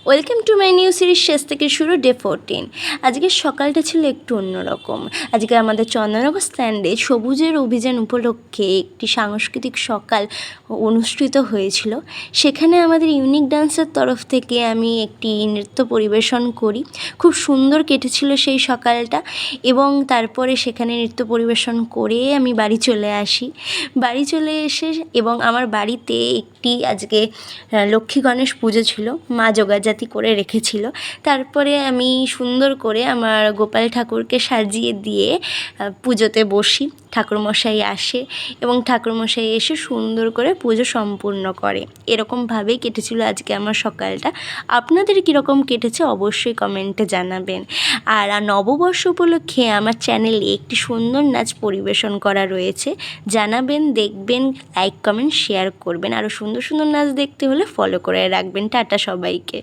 Welcome to my new series শেষ থেকে শুরু ডে 14। আজকের সকালটা ছিল একটু অন্যরকম। আজকে আমাদের চন্দননগর স্ট্যান্ডে সবুজের অভিযান উপলক্ষে একটি সাংস্কৃতিক সকাল অনুষ্ঠিত হয়েছিল। সেখানে আমাদের ইউনিক ডান্সের তরফ থেকে আমি একটি নৃত্য পরিবেশন করি। খুব সুন্দর কেটেছিল সেই সকালটা এবং তারপরে সেখানে নৃত্য পরিবেশন করে আমি বাড়ি চলে আসি। বাড়ি চলে এসে এবং আমার বাড়িতে একটি আজকে লক্ষ্মী গণেশ পুজো ছিল, মা জোগাড়জাতি করে রেখেছিল। তারপরে আমি সুন্দর করে আমার গোপাল ঠাকুরকে সাজিয়ে দিয়ে পুজোতে বসি। ঠাকুরমশাই আসে এবং ঠাকুরমশাই এসে সুন্দর করে পুজো সম্পূর্ণ করে। এরকমভাবেই কেটেছিল আজকে আমার সকালটা। আপনাদের কীরকম কেটেছে অবশ্যই কমেন্টে জানাবেন। আর নববর্ষ উপলক্ষে আমার চ্যানেলে একটি সুন্দর নাচ পরিবেশন করা রয়েছে, জানাবেন, দেখবেন, লাইক কমেন্ট শেয়ার করবেন। আরও সুন্দর সুন্দর নাচ দেখতে হলে ফলো করে রাখবেন। টাটা সবাইকে।